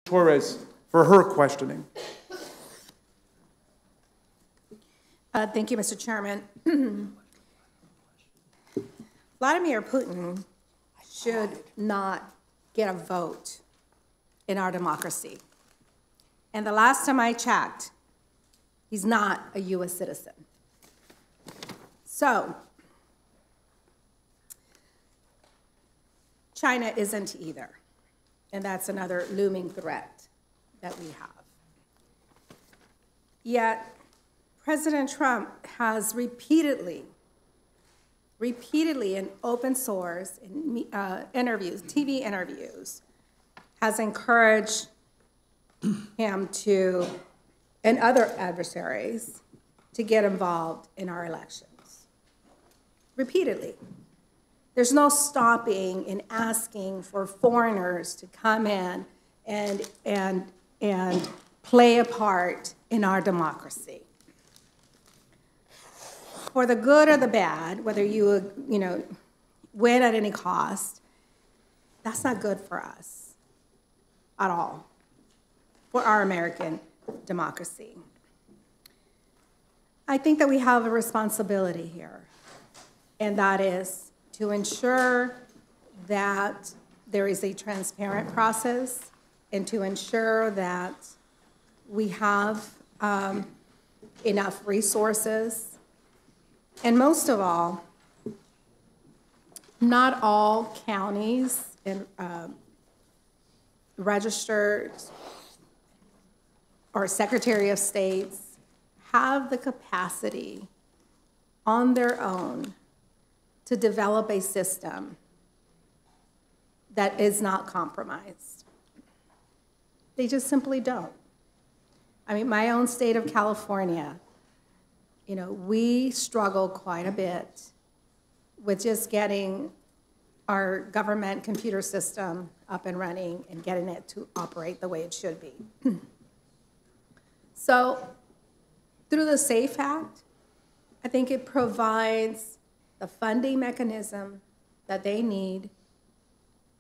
Torres for her questioning. Thank you, Mr. Chairman. Vladimir Putin should not get a vote in our democracy. And the last time I checked, he's not a U.S. citizen. So, China isn't either. And that's another looming threat that we have. Yet, President Trump has repeatedly in open source, in interviews, TV interviews, has encouraged him to, and other adversaries, to get involved in our elections. Repeatedly. There's no stopping in asking for foreigners to come in and play a part in our democracy. For the good or the bad, whether you win at any cost, that's not good for us at all, for our American democracy. I think that we have a responsibility here, and that is to ensure that there is a transparent process and to ensure that we have enough resources. And most of all, not all counties and registered or Secretary of States have the capacity on their own to develop a system that is not compromised. They just simply don't. I mean, my own state of California, we struggle quite a bit with just getting our government computer system up and running and getting it to operate the way it should be. So through the SAFE Act, I think it provides the funding mechanism that they need,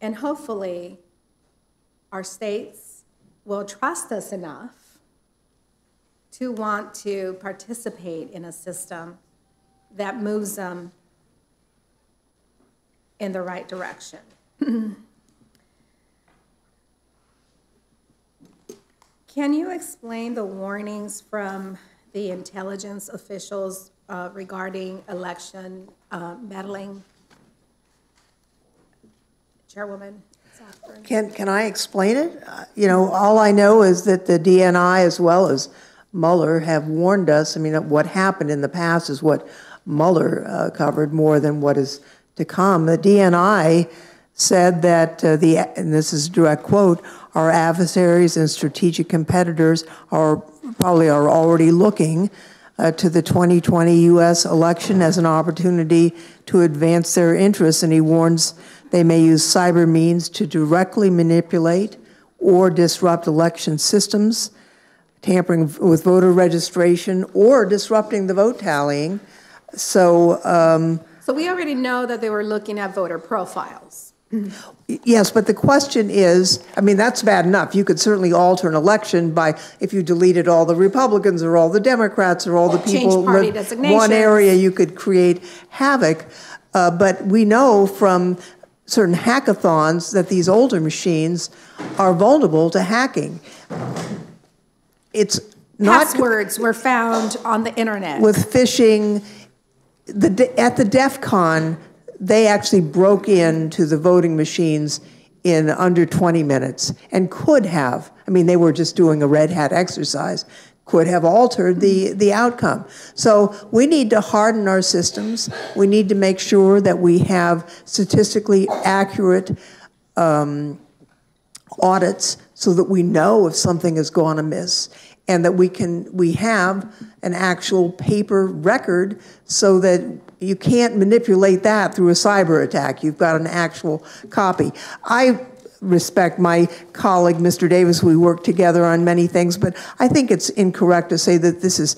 and hopefully our states will trust us enough to want to participate in a system that moves them in the right direction. Can you explain the warnings from the intelligence officials regarding election meddling? Chairwoman? Can I explain it? All I know is that the DNI as well as Mueller have warned us. I mean, what happened in the past is what Mueller covered more than what is to come. The DNI said that, and this is a direct quote, our adversaries and strategic competitors are already looking to the 2020 U.S. election as an opportunity to advance their interests, and he warns they may use cyber means to directly manipulate or disrupt election systems, tampering with voter registration, or disrupting the vote tallying. So we already know that they were looking at voter profiles. Yes, but the question is, I mean, that's bad enough. You could certainly alter an election by, if you deleted all the Republicans or all the Democrats or all the people in one area, you could create havoc. But we know from certain hackathons that these older machines are vulnerable to hacking. It's not passwords were found on the internet. With phishing, at the DEF CON, they actually broke into the voting machines in under 20 minutes and could have, I mean, they were just doing a red hat exercise, could have altered the outcome. So we need to harden our systems. We need to make sure that we have statistically accurate audits so that we know if something has gone amiss, and that we have an actual paper record so that you can't manipulate that through a cyber attack. You've got an actual copy. I respect my colleague, Mr. Davis. We work together on many things, but I think it's incorrect to say that this is,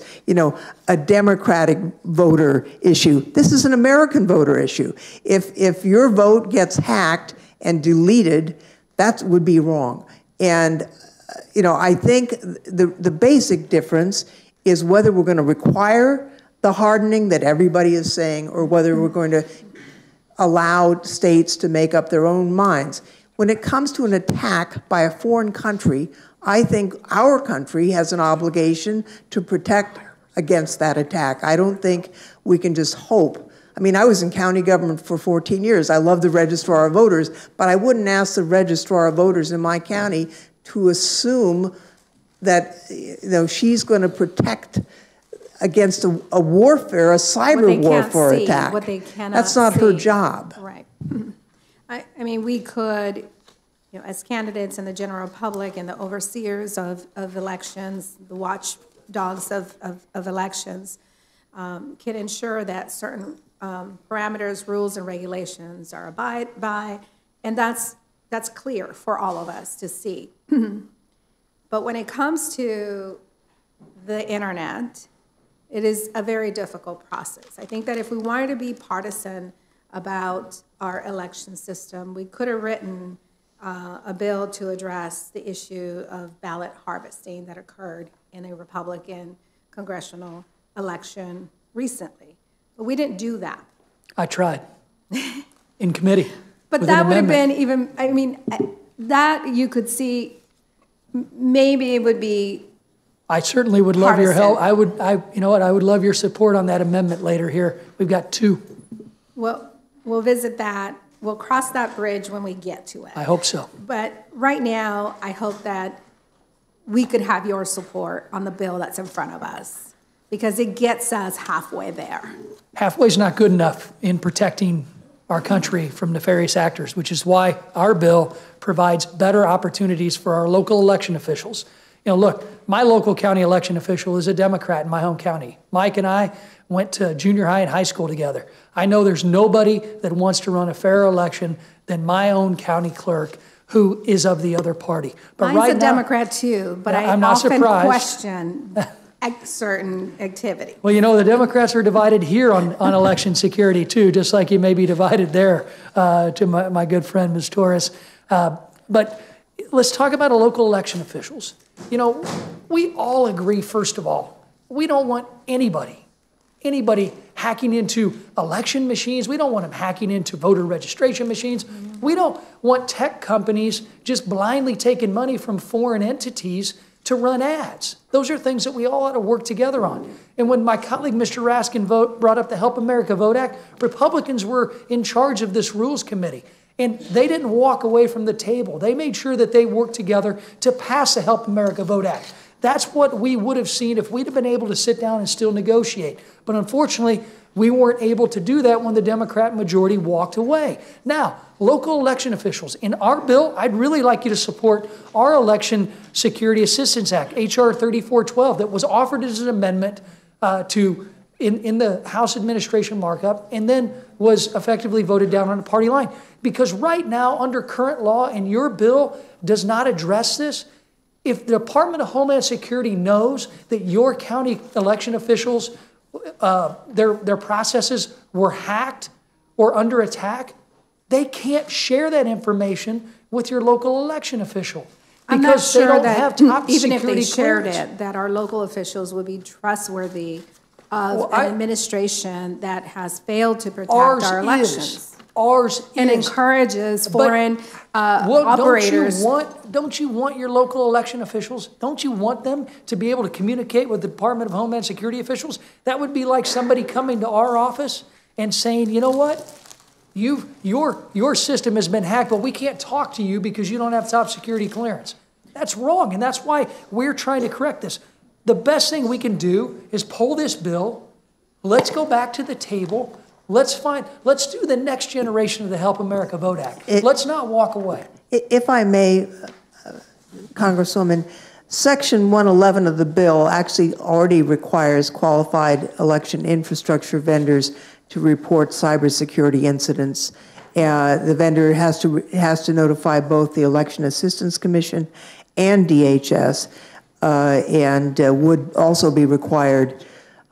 a Democratic voter issue. This is an American voter issue. If your vote gets hacked and deleted, that would be wrong. And I think the basic difference is whether we're going to require the hardening that everybody is saying, or whether we're going to allow states to make up their own minds. When it comes to an attack by a foreign country, I think our country has an obligation to protect against that attack. I don't think we can just hope. I mean, I was in county government for 14 years. I love the registrar of voters, but I wouldn't ask the registrar of voters in my county to assume that she's going to protect against a warfare, a cyber warfare attack. What they cannot That's not her job. Right. I mean, we could, as candidates in the general public and the overseers of elections, the watchdogs of elections, can ensure that certain parameters, rules, and regulations are abided by, and that's clear for all of us to see. But when it comes to the internet, it is a very difficult process. I think that if we wanted to be partisan about our election system, we could have written a bill to address the issue of ballot harvesting that occurred in a Republican congressional election recently. But we didn't do that. I tried in committee. But that would have been even, that you could see, maybe it would be. I certainly would love your help. You know what? I would love your support on that amendment later here. We've got 2. Well, we'll visit that. We'll cross that bridge when we get to it. I hope so. But right now, I hope that we could have your support on the bill that's in front of us, because it gets us halfway there. Halfway's not good enough in protecting our country from nefarious actors, which is why our bill provides better opportunities for our local election officials. Look, my local county election official is a Democrat in my home county. Mike and I went to junior high and high school together. I know there's nobody that wants to run a fairer election than my own county clerk, who is of the other party. But Mine's a Democrat too, but I often question certain activity. Well, the Democrats are divided here on election security too, just like you may be divided there, to my good friend, Ms. Torres. But let's talk about local election officials. We all agree, first of all, we don't want anybody hacking into election machines. We don't want them hacking into voter registration machines. We don't want tech companies just blindly taking money from foreign entities to run ads. Those are things that we all ought to work together on. And when my colleague, Mr. Raskin, brought up the Help America Vote Act, Republicans were in charge of this rules committee. And they didn't walk away from the table. They made sure that they worked together to pass the Help America Vote Act. That's what we would have seen if we'd have been able to sit down and still negotiate. But unfortunately, we weren't able to do that when the Democrat majority walked away. Now, local election officials, in our bill, I'd really like you to support our Election Security Assistance Act, H.R. 3412, that was offered as an amendment in the House administration markup, and then was effectively voted down on a party line. Because right now, under current law, and your bill does not address this, if the Department of Homeland Security knows that your county election officials, their processes were hacked or under attack, they can't share that information with your local election official. I'm not sure they don't that have top even if they security shared clearance. it, that our local officials would be trustworthy of an administration that has failed to protect our elections. Ours and is. Encourages foreign operators. Don't you want your local election officials? Don't you want them to be able to communicate with the Department of Homeland Security officials? That would be like somebody coming to our office and saying, you know what? Your system has been hacked, but we can't talk to you because you don't have top security clearance. That's wrong, and that's why we're trying to correct this. The best thing we can do is pull this bill. Let's go back to the table. Let's do the next generation of the Help America Vote Act. Let's not walk away. If I may, Congresswoman, Section 111 of the bill actually already requires qualified election infrastructure vendors to report cybersecurity incidents. The vendor has to notify both the Election Assistance Commission and DHS, and would also be required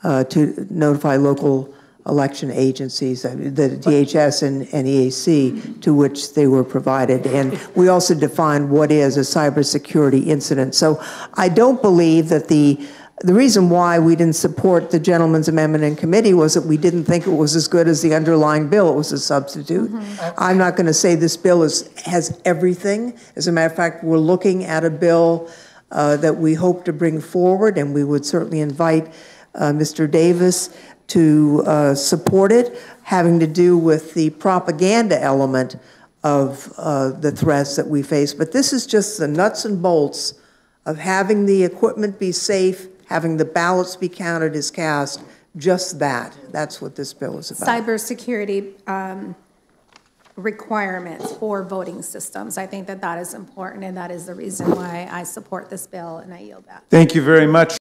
to notify local election agencies, the DHS and EAC, to which they were provided. And we also defined what is a cybersecurity incident. So I don't believe that the reason why we didn't support the gentleman's amendment in committee was that we didn't think it was as good as the underlying bill. It was a substitute. I'm not going to say this bill has everything. As a matter of fact, we're looking at a bill that we hope to bring forward, and we would certainly invite Mr. Davis to support it, having to do with the propaganda element of the threats that we face. But this is just the nuts and bolts of having the equipment be safe, having the ballots be counted as cast, just that. That's what this bill is about. Cybersecurity requirements for voting systems. I think that that is important, and that is the reason why I support this bill, and I yield back. Thank you very much.